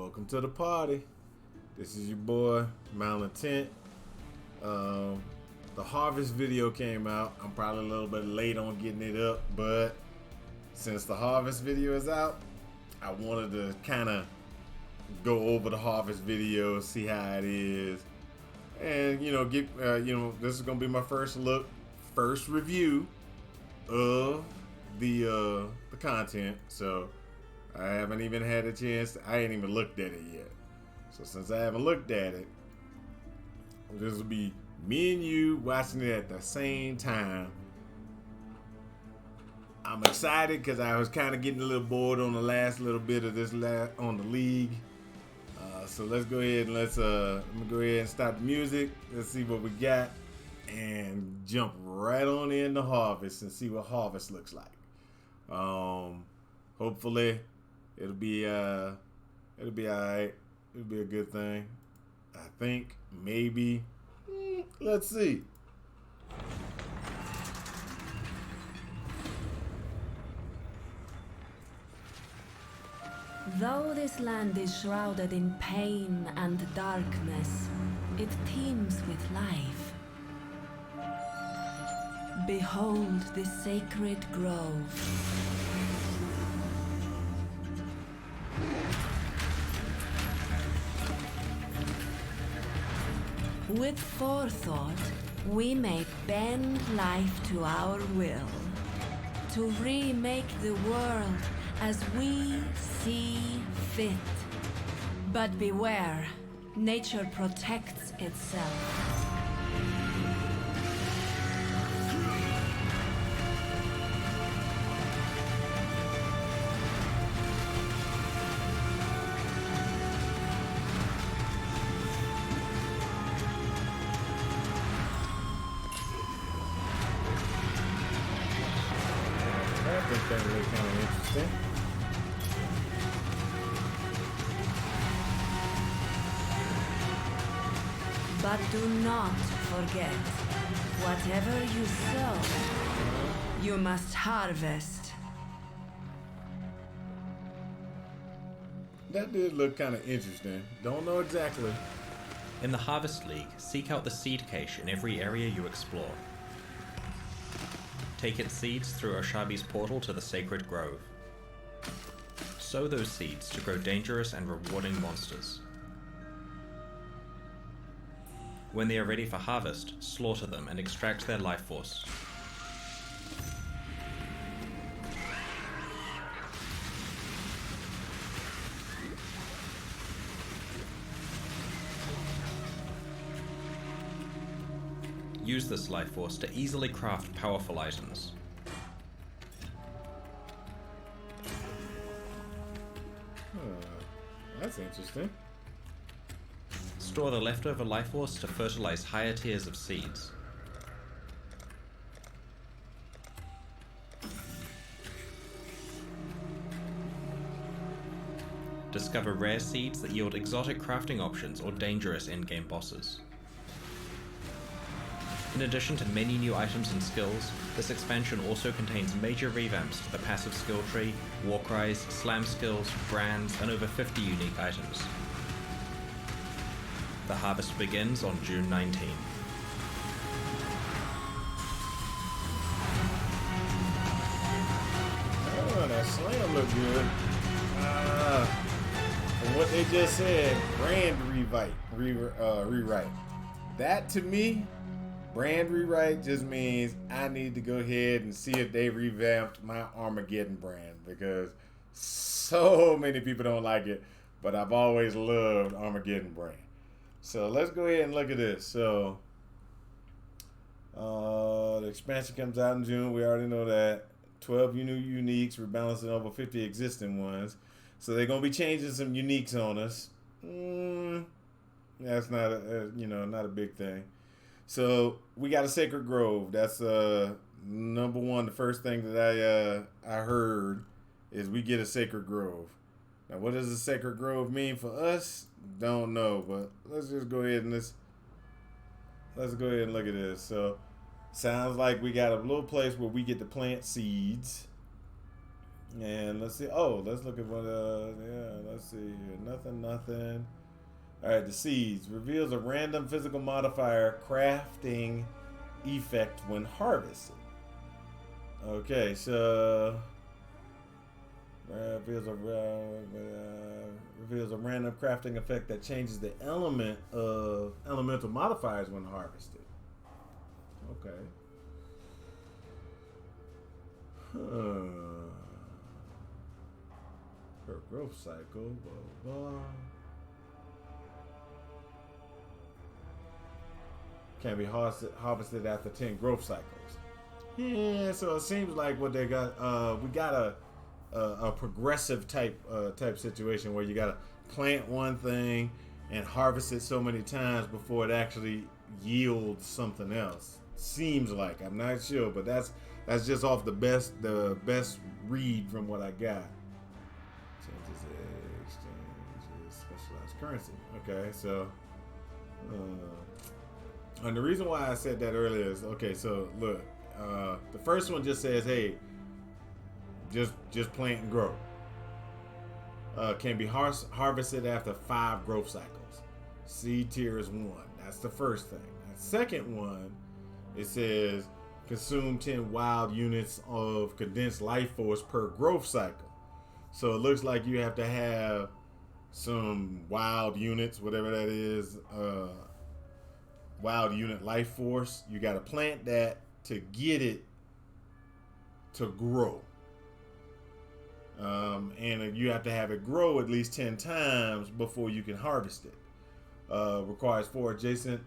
Welcome to the party. This is your boy, Malintent. The Harvest video came out. I'm probably a little bit late on getting it up, but since the Harvest video is out, I wanted to kind of go over the Harvest video, see how it is, and get this is gonna be my first review of the content. So I haven't even had a chance. I ain't even looked at it yet. So since I haven't looked at it, this will be me and you watching it at the same time. I'm excited because I was kind of getting a little bored on the last little bit of this on the league. So let's go ahead and I'm gonna go ahead and start the music. Let's see what we got and jump right on into Harvest and see what Harvest looks like. Hopefully it'll be alright. It'll be a good thing. I think maybe. Let's see. Though this land is shrouded in pain and darkness, it teems with life. Behold this sacred grove. With forethought, we may bend life to our will, to remake the world as we see fit. But beware, nature protects itself. I think that would be kind of interesting. But do not forget, whatever you sow, you must harvest. That did look kind of interesting. Don't know exactly. In the Harvest League, seek out the seed cache in every area you explore. Take its seeds through Oshabi's portal to the Sacred Grove. Sow those seeds to grow dangerous and rewarding monsters. When they are ready for harvest, slaughter them and extract their life force. Use this life force to easily craft powerful items. That's interesting. Store the leftover life force to fertilize higher tiers of seeds. Discover rare seeds that yield exotic crafting options or dangerous endgame bosses. In addition to many new items and skills, this expansion also contains major revamps to the passive skill tree, war cries, slam skills, brands, and over 50 unique items. The harvest begins on June 19. Oh, that slam looked good. From what they just said, brand rewrite. That to me, brand rewrite just means I need to go ahead and see if they revamped my Armageddon brand, because so many people don't like it, but I've always loved Armageddon brand. So let's go ahead and look at this. So the expansion comes out in June. We already know that. 12 new uniques, rebalancing over 50 existing ones. So they're gonna be changing some uniques on us. That's not not a big thing. So we got a Sacred Grove. That's number one. The first thing that I heard is we get a Sacred Grove. Now, what does a Sacred Grove mean for us? Don't know, but let's just go ahead and let's go ahead and look at this. So, sounds like we got a little place where we get to plant seeds. And let's see. Oh, let's look at what. Yeah, let's see here. Nothing. All right, the seeds reveals a random physical modifier crafting effect when harvested. Okay, so reveals a random crafting effect that changes the element of elemental modifiers when harvested. Okay. Per growth cycle, blah blah. Can be harvested after 10 growth cycles. Yeah, so it seems like what they got. We got a progressive type situation where you gotta plant one thing and harvest it so many times before it actually yields something else. Seems like, I'm not sure, but that's just off the best read from what I got. Changes exchanges specialized currency. Okay, so and the reason why I said that earlier is okay. So look, the first one just says, hey, just plant and grow. Can be harvested after 5 growth cycles. Seed tier is 1. That's the first thing. The second one, it says consume 10 wild units of condensed life force per growth cycle. So it looks like you have to have some wild units, whatever that is, wild unit life force. You got to plant that to get it to grow. And you have to have it grow at least 10 times before you can harvest it. Requires 4 adjacent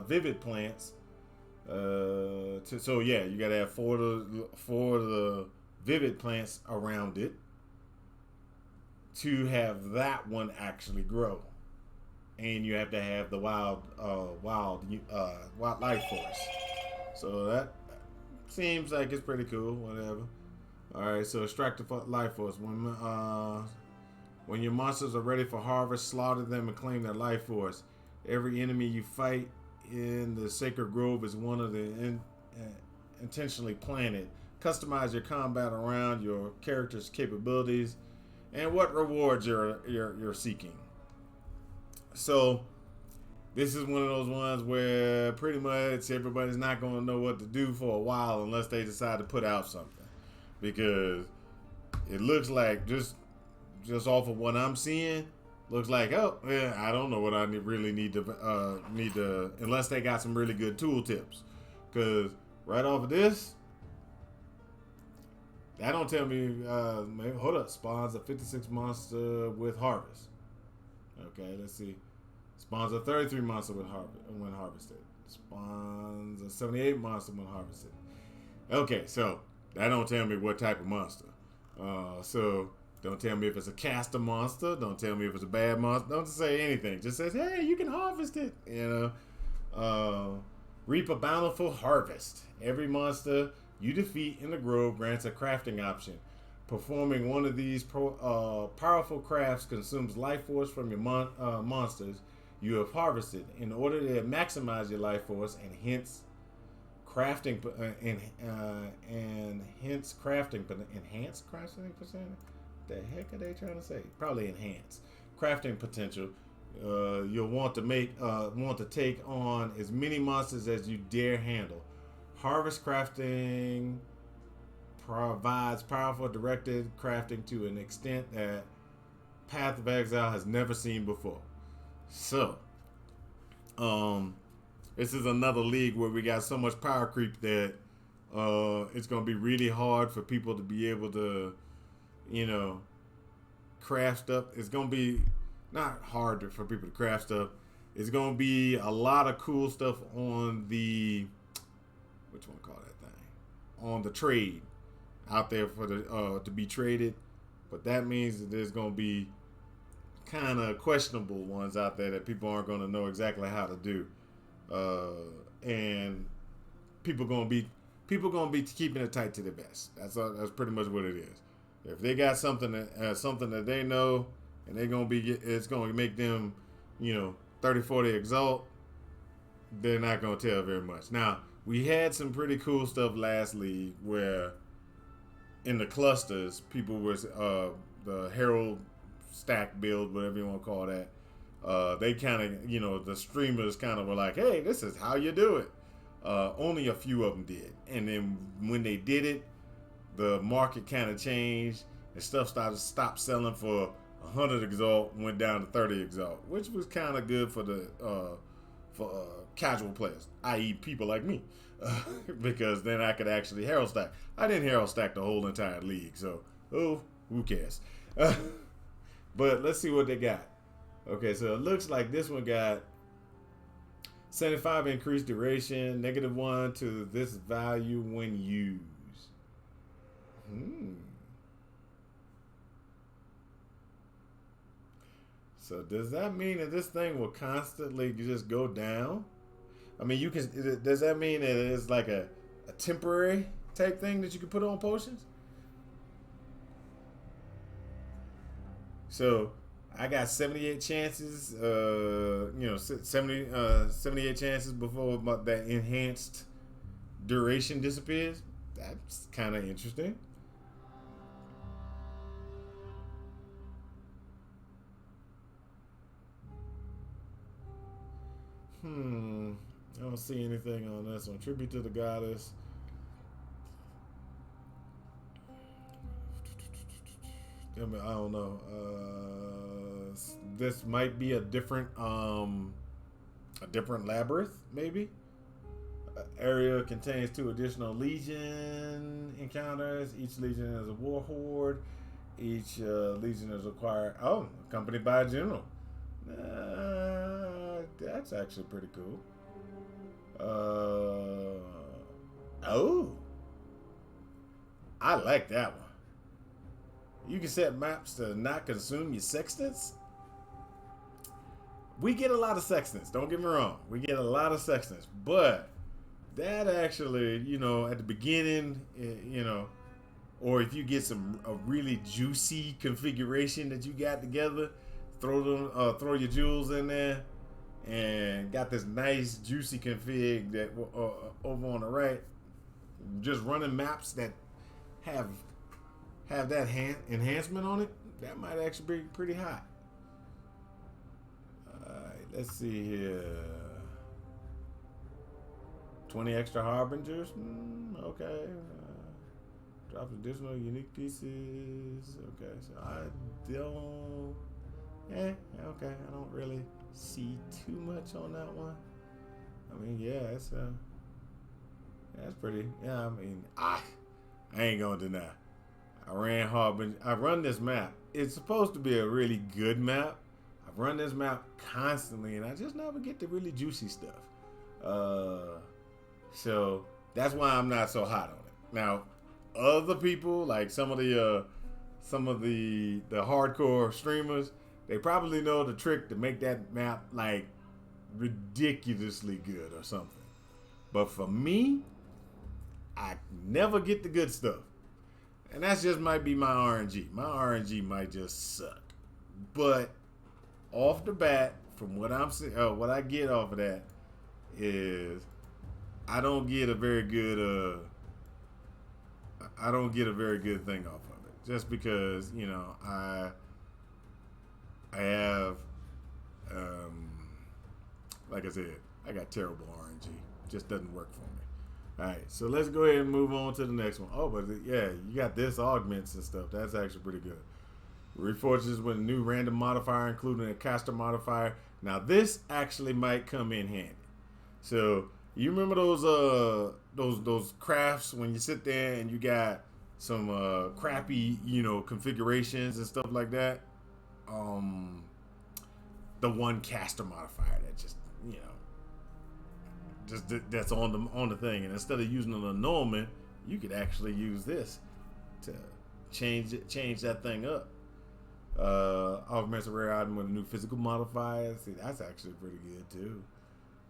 vivid plants. So yeah, you gotta have 4 of the vivid plants around it to have that one actually grow, and you have to have the wild life force. So that seems like it's pretty cool. Whatever. All right, so extract the life force. When your monsters are ready for harvest, slaughter them and claim their life force. Every enemy you fight in the Sacred Grove is one of the intentionally planted. Customize your combat around your character's capabilities and what rewards you're seeking. So this is one of those ones where pretty much everybody's not going to know what to do for a while unless they decide to put out something, because it looks like just off of what I'm seeing, looks like, oh yeah, I don't know what I really need to unless they got some really good tool tips, because right off of this, that don't tell me. Maybe, hold up, spawns a 56 monster with harvest. Okay, let's see. Spawns a 33 monster when harvested. Spawns a 78 monster when harvested. Okay, so that don't tell me what type of monster. So don't tell me if it's a caster monster. Don't tell me if it's a bad monster. Don't say anything. Just says, hey, you can harvest it. You know, reap a bountiful harvest. Every monster you defeat in the grove grants a crafting option. Performing one of these powerful crafts consumes life force from your monsters you have harvested. In order to maximize your life force and hence crafting enhanced crafting percentage. The heck are they trying to say? Probably enhance crafting potential. You'll want to take on as many monsters as you dare handle. Harvest crafting provides powerful directed crafting to an extent that Path of Exile has never seen before. So, this is another league where we got so much power creep that it's going to be really hard for people to be able to, you know, craft stuff. It's going to be not hard for people to craft stuff. It's going to be a lot of cool stuff on the, which one call that thing? On the trade out there for the to be traded. But that means that there's going to be kind of questionable ones out there that people aren't going to know exactly how to do. And people gonna be keeping it tight to the vest. That's pretty much what it is. If they got something that they know, and it's gonna make them, 30-40 exalt, they're not gonna tell very much. Now, we had some pretty cool stuff last league where in the clusters, people was the Herald stack build, whatever you want to call that. They kind of, the streamers kind of were like, hey, this is how you do it. Only a few of them did. And then when they did it, the market kind of changed and stuff stopped selling for 100 Exalt, went down to 30 Exalt, which was kind of good for the casual players, i.e. people like me, because then I could actually Herald stack. I didn't Herald stack the whole entire league, so who cares? But let's see what they got. Okay, so it looks like this one got 75 increased duration, -1 to this value when used. So does that mean that this thing will constantly just go down? I mean, does that mean that it's like a temporary type thing that you can put on potions? So I got 78 chances, 78 chances before that enhanced duration disappears. That's kind of interesting. I don't see anything on this one. Tribute to the goddess. I don't know. This might be a different labyrinth, maybe. Area contains 2 additional legion encounters. Each legion is a war horde. Each legion is acquired. Oh, accompanied by a general. That's actually pretty cool. I like that one. You can set maps to not consume your sextants. We get a lot of sextants, don't get me wrong. We get a lot of sextants, but that actually, at the beginning, or if you get a really juicy configuration that you got together, throw your jewels in there, and got this nice juicy config that over on the right, just running maps that have that enhancement on it, that might actually be pretty hot. Alright, let's see here. 20 extra harbingers. Okay. Drop additional unique pieces. Okay, so I don't. Okay. I don't really see too much on that one. I mean, yeah, that's pretty. Yeah, I mean, I ain't gonna deny. I run this map. It's supposed to be a really good map. I run this map constantly, and I just never get the really juicy stuff. So that's why I'm not so hot on it. Now, other people, like some of the hardcore streamers, they probably know the trick to make that map like ridiculously good or something. But for me, I never get the good stuff. And that just might be my RNG. My RNG might just suck. But off the bat, from what I'm seeing, what I get off of that is I don't get a very good thing off of it. Just because, I have like I said, I got terrible RNG. Just doesn't work for me. Alright, so let's go ahead and move on to the next one. Oh, but yeah, you got this augments and stuff. That's actually pretty good. Reforges with a new random modifier, including a caster modifier. Now this actually might come in handy. So you remember those crafts when you sit there and you got some crappy, configurations and stuff like that? The one caster modifier that just that's on the thing, and instead of using an annulment, you could actually use this to change that thing up. Augments a rare item with a new physical modifier. See, that's actually pretty good too.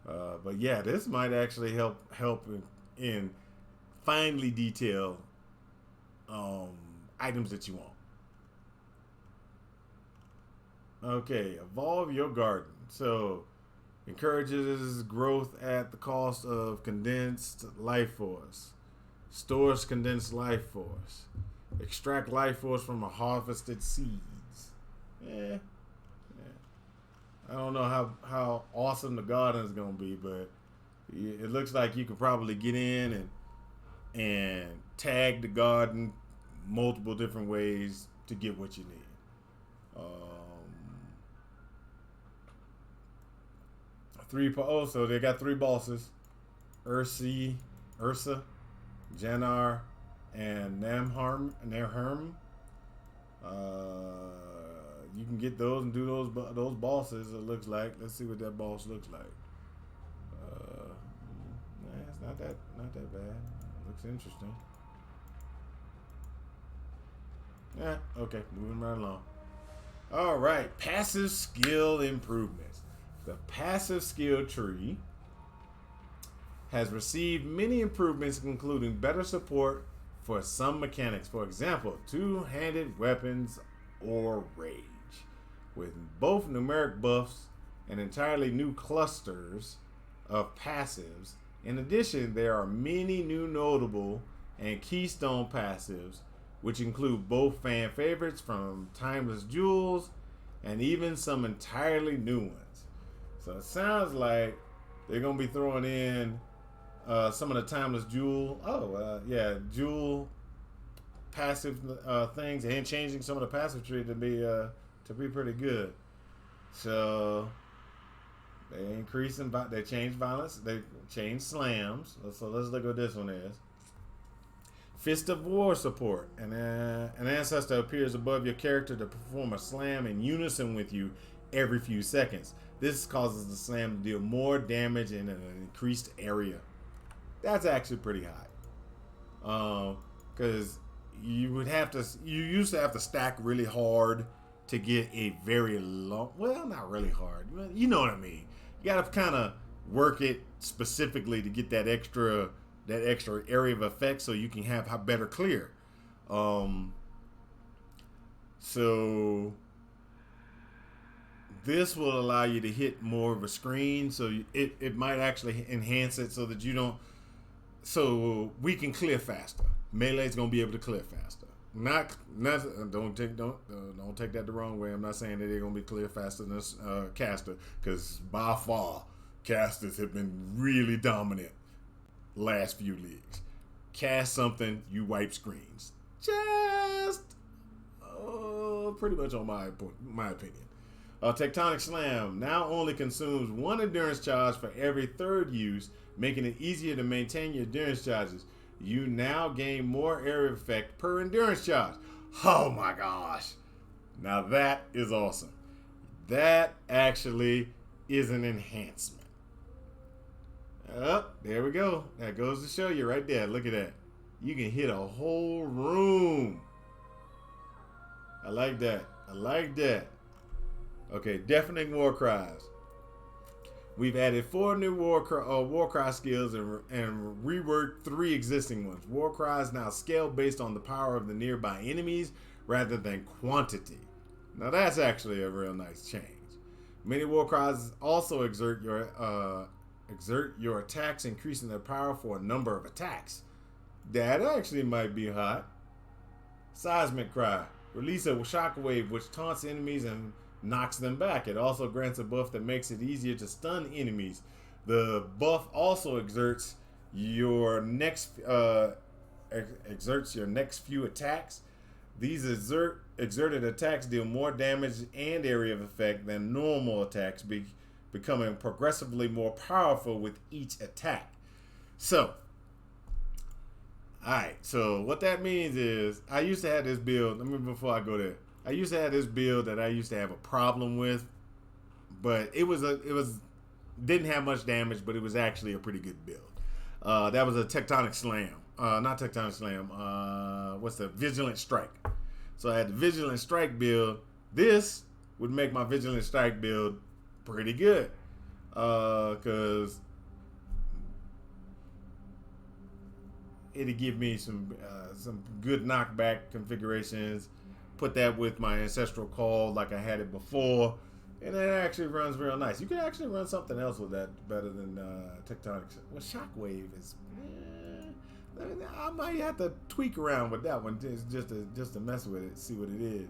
But yeah, this might actually help in finely detail items that you want. Okay, evolve your garden. So encourages growth at the cost of condensed life force. Stores condensed life force. Extract life force from a harvested seeds. Yeah. I don't know how awesome the garden is gonna be, but it looks like you could probably get in and tag the garden multiple different ways to get what you need. So they got 3 bosses: Ursa, Janar, and Nerherm. You can get those and do those bosses. It looks like. Let's see what that boss looks like. It's not that bad. It looks interesting. Yeah. Okay. Moving right along. All right. Passive skill improvements. The passive skill tree has received many improvements, including better support for some mechanics. For example, two-handed weapons or rage, with both numeric buffs and entirely new clusters of passives. In addition, there are many new notable and keystone passives, which include both fan favorites from Timeless Jewels and even some entirely new ones. So it sounds like they're going to be throwing in some of the Timeless Jewel. Jewel passive things, and changing some of the passive tree to be pretty good. So they changed violence, they changed slams. So let's look what this one is. Fist of War support. An ancestor appears above your character to perform a slam in unison with you every few seconds. This causes the slam to deal more damage in an increased area. That's actually pretty high. Because you used to have to stack really hard to get a very long, well, not really hard. You know what I mean. You got to kind of work it specifically to get that extra area of effect so you can have better clear. So this will allow you to hit more of a screen, so it might actually enhance it so that you don't, so we can clear faster. Melee's gonna be able to clear faster. Don't take that the wrong way. I'm not saying that they're gonna be clear faster than caster, because by far casters have been really dominant last few leagues. Cast something, you wipe screens. Just pretty much on my opinion. Tectonic Slam now only consumes 1 endurance charge for every 3rd use, making it easier to maintain your endurance charges. You now gain more area effect per endurance charge. Oh my gosh. Now that is awesome. That actually is an enhancement. There we go. That goes to show you right there. Look at that. You can hit a whole room. I like that. Okay, deafening war cries. We've added 4 new war cry skills and reworked 3 existing ones. War cries now scale based on the power of the nearby enemies rather than quantity. Now that's actually a real nice change. Many war cries also exert your attacks, increasing their power for a number of attacks. That actually might be hot. Seismic cry. Release a shockwave which taunts enemies and knocks them back. It also grants a buff that makes it easier to stun enemies. The buff also exerts your next few attacks. These exerted attacks deal more damage and area of effect than normal attacks, becoming progressively more powerful with each attack. So, alright, so what that means is, I used to have this build, before I go there, I used to have this build that I used to have a problem with, but it didn't have much damage, but it was actually a pretty good build. That was a Tectonic Slam. Not Tectonic Slam. What's the Vigilant Strike? So I had the Vigilant Strike build. This would make my Vigilant Strike build pretty good, because it'd give me some good knockback configurations. Put that with my Ancestral Call like I had it before, and it actually runs real nice. You can actually run something else with that better than Tectonic. Well, Shockwave is I might have to tweak around with that one just to mess with it, see what it is.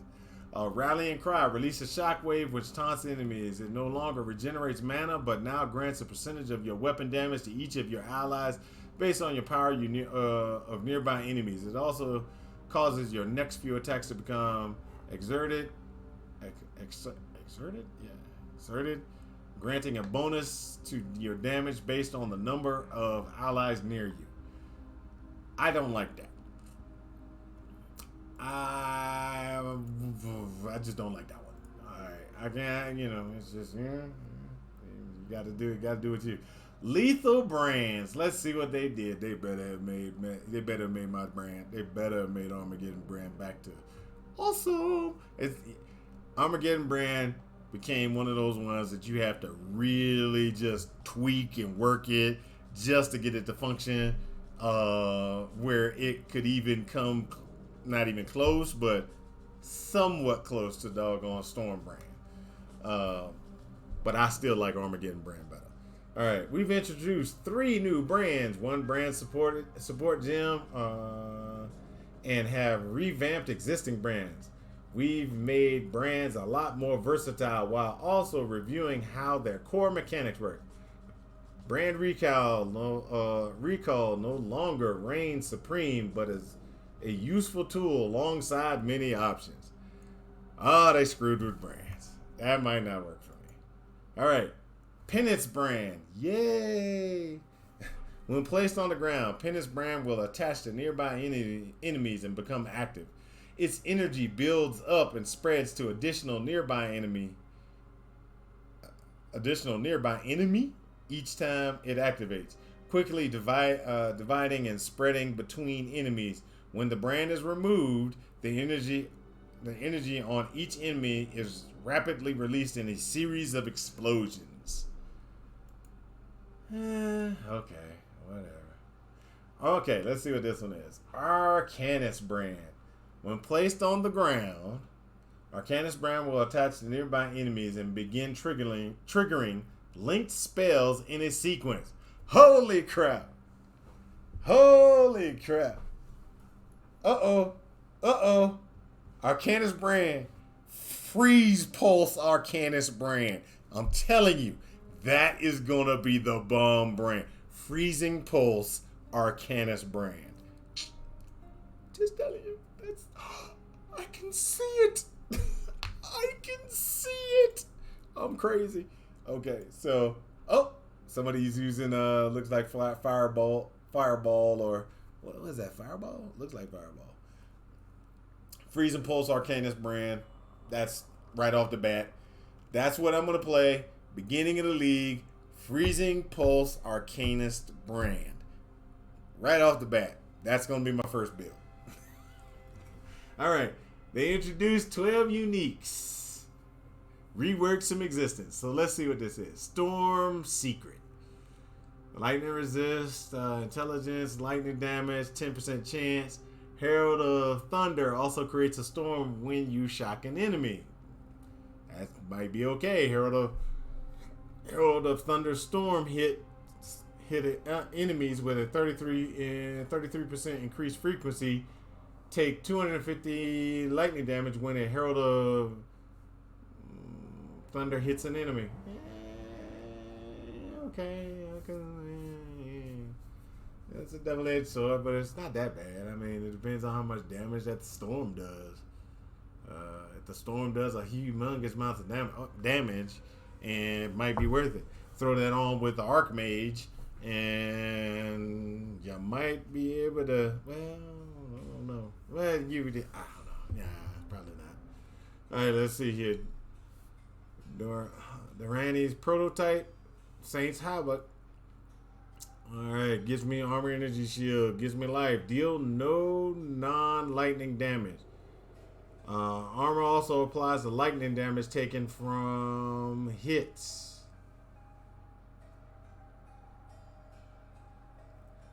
Rallying Cry. Release a shockwave which taunts enemies. It no longer regenerates mana, but now grants a percentage of your weapon damage to each of your allies based on your power of nearby enemies. It also causes your next few attacks to become exerted. Exerted? Yeah. Exerted. Granting a bonus to your damage based on the number of allies near you. I don't like that. I just don't like that one. All right, I can't. It's just you got to do it. Got to do it too. Lethal Brands. Let's see what they did. They better have made. They better have made my brand. They better have made Armageddon brand back to awesome. Armageddon brand became one of those ones that you have to really just tweak and work it just to get it to function. Where it could even come. Not even close, but somewhat close to doggone Storm brand. But I still like Armageddon brand better. All right, we've introduced 3 new brands. 1 brand support gem, and have revamped existing brands. We've made brands a lot more versatile while also reviewing how their core mechanics work. Brand recall no longer reigns supreme, but is a useful tool alongside many options. They screwed with brands. That might not work for me. All right. Penance brand. Yay. When placed on the ground, Penance brand will attach to nearby enemies and become active. Its energy builds up and spreads to additional nearby enemy each time it activates, quickly dividing and spreading between enemies. When the brand is removed, the energy on each enemy is rapidly released in a series of explosions. Okay, whatever. Okay, let's see what this one is. Arcanus brand. When placed on the ground, Arcanus brand will attach to nearby enemies and begin triggering linked spells in a sequence. Holy crap! Holy crap! Uh-oh. Arcanus brand. Freeze Pulse Arcanus brand. I'm telling you, that is going to be the bomb brand. Freezing Pulse Arcanus brand. Just telling you. I can see it. I can see it. I'm crazy. Okay, so, somebody's using, looks like fireball, or what was that? Fireball? Looks like Fireball. Freezing Pulse Arcanus brand. That's right off the bat. That's what I'm going to play. Beginning of the league. Freezing Pulse Arcanus brand. Right off the bat. That's going to be my first build. Alright. They introduced 12 uniques. Reworked some existence. So let's see what this is. Storm Secret. Lightning resist, intelligence, lightning damage, 10% chance. Herald of Thunder also creates a storm when you shock an enemy. That might be okay. Herald of Thunder storm hit enemies with a 33% increased frequency. Take 250 lightning damage when a Herald of Thunder hits an enemy. Okay. It's a double-edged sword, but it's not that bad. I mean, it depends on how much damage that the storm does. If the storm does a humongous amount of damage, and it might be worth it. Throw that on with the Archmage, and you might be able to. Well, I don't know. Well, I don't know. Yeah, probably not. All right, let's see here. Durani's prototype, Saints Havoc. Alright, gives me armor energy shield, gives me life, deal no non-lightning damage. Armor also applies the lightning damage taken from hits.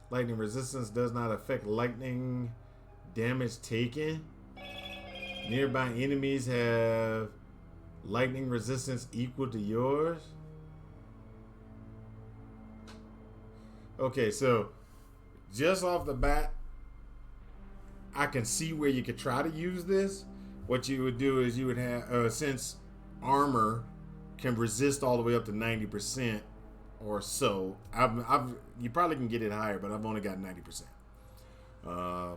Lightning resistance does not affect lightning damage taken. Nearby enemies have lightning resistance equal to yours. Okay, so just off the bat, I can see where you could try to use this. What you would do is you would have, since armor can resist all the way up to 90% or so. You probably can get it higher, but I've only got 90%.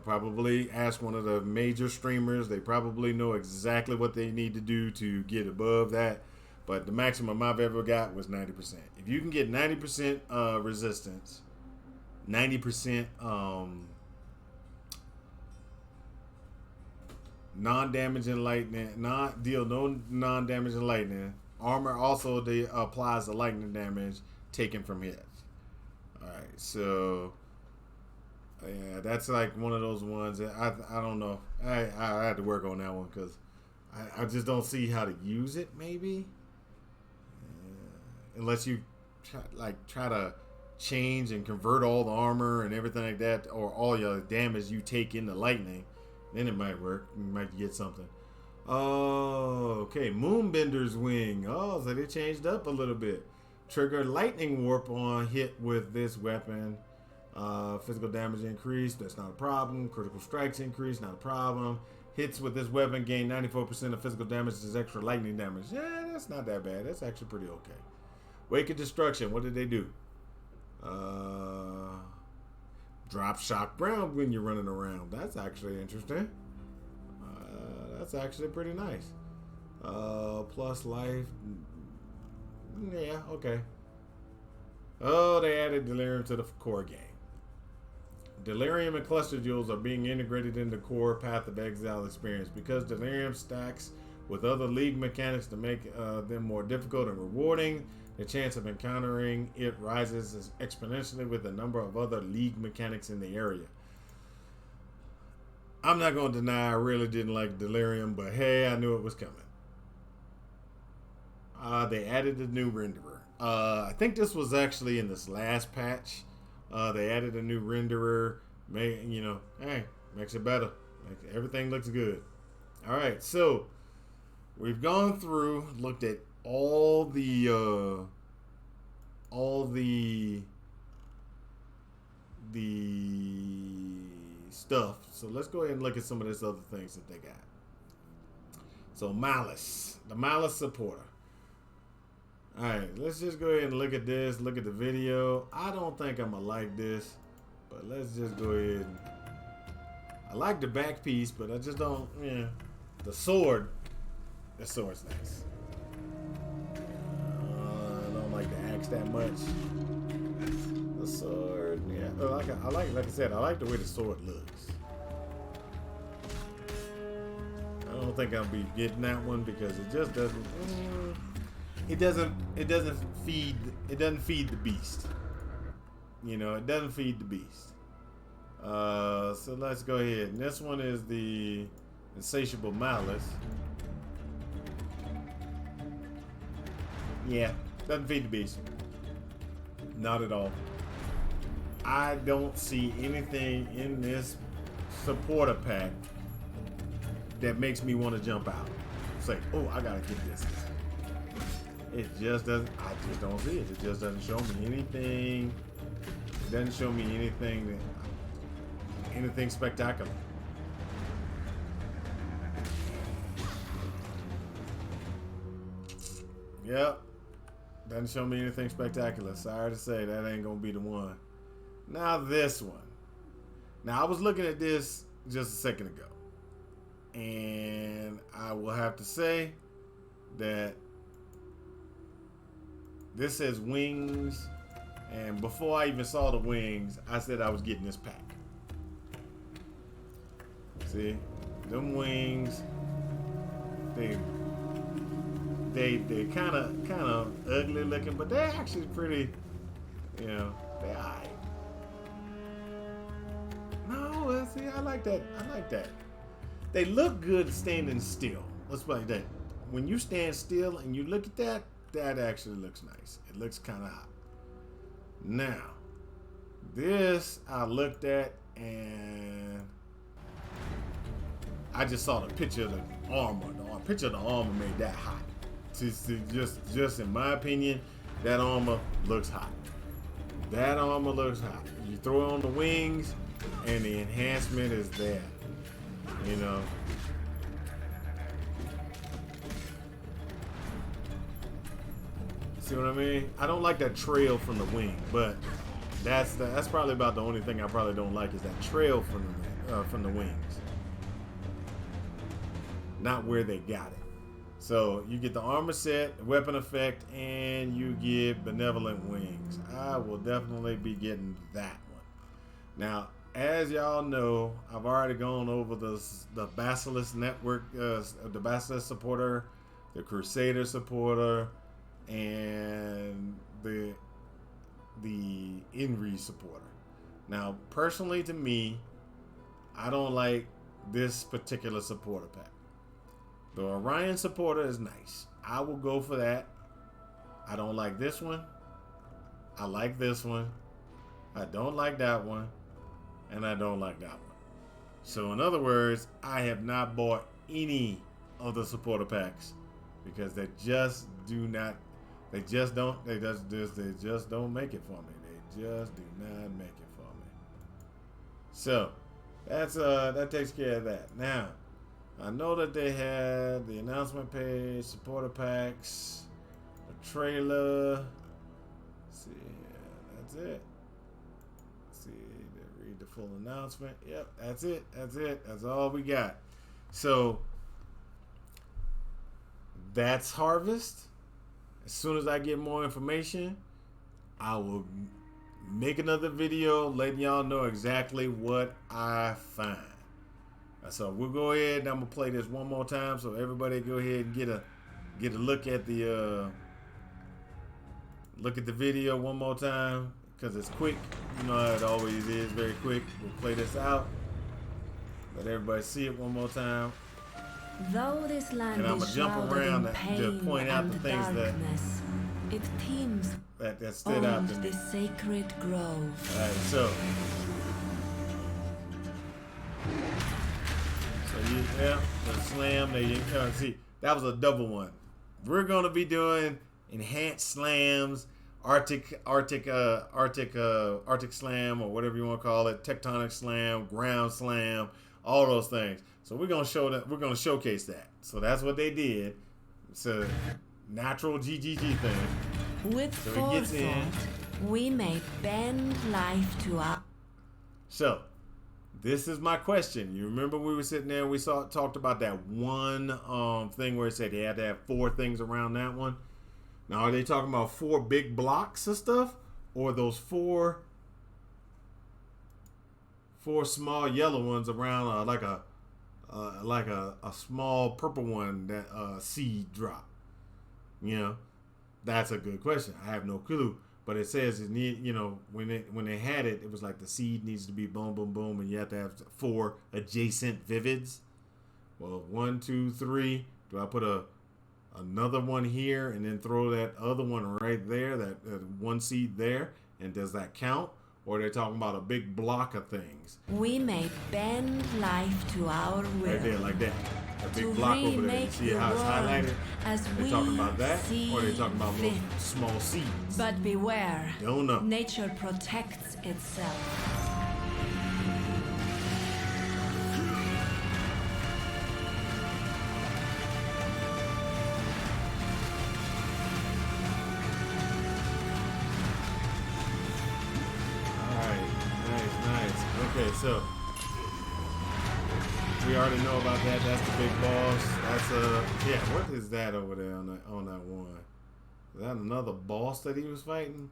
Probably ask one of the major streamers. They probably know exactly what they need to do to get above that. But the maximum I've ever got was 90%. If you can get 90% resistance, 90% non-damaging lightning, not deal no non-damaging lightning. Armor also applies the lightning damage taken from hits. All right, so yeah, that's like one of those ones that I don't know. I had to work on that one because I just don't see how to use it. Maybe unless you try to change and convert all the armor and everything like that, or all your damage you take into lightning, then it might work. You might get something. Oh, okay. Moonbender's wing. Oh, so they changed up a little bit. Trigger lightning warp on hit with this weapon. Physical damage increased. That's not a problem. Critical strikes increased. Not a problem. Hits with this weapon gain 94% of physical damage as extra lightning damage. Yeah, that's not that bad. That's actually pretty okay. Wake of Destruction. What did they do? Drop shock round when you're running around. That's actually interesting. That's actually pretty nice. Plus life. Yeah, okay. Oh, they added Delirium to the core game. Delirium and Cluster Jewels are being integrated into core Path of Exile experience. Because Delirium stacks with other League mechanics to make them more difficult and rewarding, the chance of encountering it rises exponentially with the number of other League mechanics in the area. I'm not going to deny I really didn't like Delirium, but hey, I knew it was coming. They added a new renderer. I think this was actually in this last patch. They added a new renderer. Makes it better. Everything looks good. All right, so we've gone through, looked at all the stuff. So let's go ahead and look at some of these other things that they got. So Malice, the Malice supporter. All right, let's just go ahead and look at this. Look at the video. I don't think I'm gonna like this, but let's just go ahead. I like the back piece, but I just don't. Yeah, the sword. The sword's nice. I don't like the axe that much. The sword, yeah. Like I said, I like the way the sword looks. I don't think I'll be getting that one because it just doesn't. It doesn't feed the beast. It doesn't feed the beast. So let's go ahead. And this one is the Insatiable Malice. Yeah, doesn't feed the beast. Not at all. I don't see anything in this supporter pack that makes me want to jump out. Say, oh, I gotta get this. It just doesn't. I just don't see it. It just doesn't show me anything. It doesn't show me anything spectacular. Yep. Doesn't show me anything spectacular. Sorry to say, that ain't gonna be the one. Now this one. Now I was looking at this just a second ago, and I will have to say that this says wings, and before I even saw the wings, I said I was getting this pack. See, them wings, they kind of ugly looking, but they're actually pretty, they're alright. No, see, I like that. They look good standing still. Let's put it that. When you stand still and you look at that, that actually looks nice. It looks kind of hot. Now, this I looked at and I just saw the picture of the armor. The picture of the armor made that hot. Just in my opinion, that armor looks hot. That armor looks hot. You throw on the wings, and the enhancement is there. You know. See what I mean? I don't like that trail from the wing, but that's probably about the only thing I probably don't like is that trail from the wings. Not where they got it. So you get the armor set, weapon effect, and you get benevolent wings. I will definitely be getting that one. Now, as y'all know, I've already gone over the Basilisk network, the Basilisk supporter, the Crusader supporter, and the Inri supporter. Now, personally, to me, I don't like this particular supporter pack. The Orion supporter is nice. I will go for that. I don't like this one. I like this one. I don't like that one. And I don't like that one. So in other words, I have not bought any of the supporter packs because they just don't make it for me. They just do not make it for me. So that takes care of that. Now, I know that they had the announcement page, supporter packs, a trailer. Let's see here, that's it. Let's see, read the full announcement. Yep, that's it. That's all we got. So that's Harvest. As soon as I get more information, I will make another video letting y'all know exactly what I find. So we'll go ahead and I'm gonna play this one more time so everybody go ahead and get a look at the video one more time because it's quick. You know how it always is, very quick. We'll play this out. Let everybody see it one more time. Though this land And I'm gonna is jump shrouded around in to pain point out the and things darkness, it teems that stood out on to me. the sacred grove. All right, so the slam. See, that was a double one. We're gonna be doing enhanced slams, Arctic slam, or whatever you want to call it, tectonic slam, ground slam, all those things. So we're gonna showcase that. So that's what they did. It's a natural GGG thing. With So he gets in. forethought, we may bend life to our. So, this is my question. You remember we were sitting there and we talked about that one thing where it said they had to have 4 things around that one. Now, are they talking about 4 big blocks of stuff, or those 4 small yellow ones around like a small purple one that seed drop? You know, that's a good question. I have no clue. But it says it need, when they had it, it was like the seed needs to be boom, boom, boom, and you have to have 4 adjacent vivids. Well, 1, 2, 3. Do I put another one here and then throw that other one right there, that one seed there, and does that count? Or they're talking about a big block of things. We may bend life to our will. Right there, like that. A big To block over there. You remake see the how it's world highlighted? as They we talking about that, or they see talking about little fit. small seeds? But beware, Don't know. nature protects itself. Nice. Okay, so we already know about that. That's the big boss. That's yeah. What is that over there on that one? Is that another boss that he was fighting?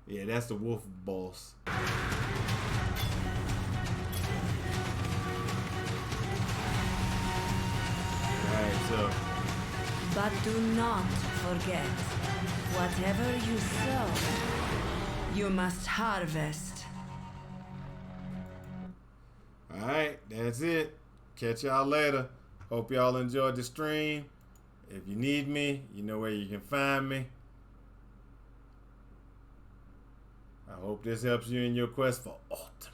Yeah, that's the wolf boss. Alright, so. But do not forget, whatever you sow, you must harvest. Alright, that's it. Catch y'all later. Hope y'all enjoyed the stream. If you need me, you know where you can find me. I hope this helps you in your quest for ultimate.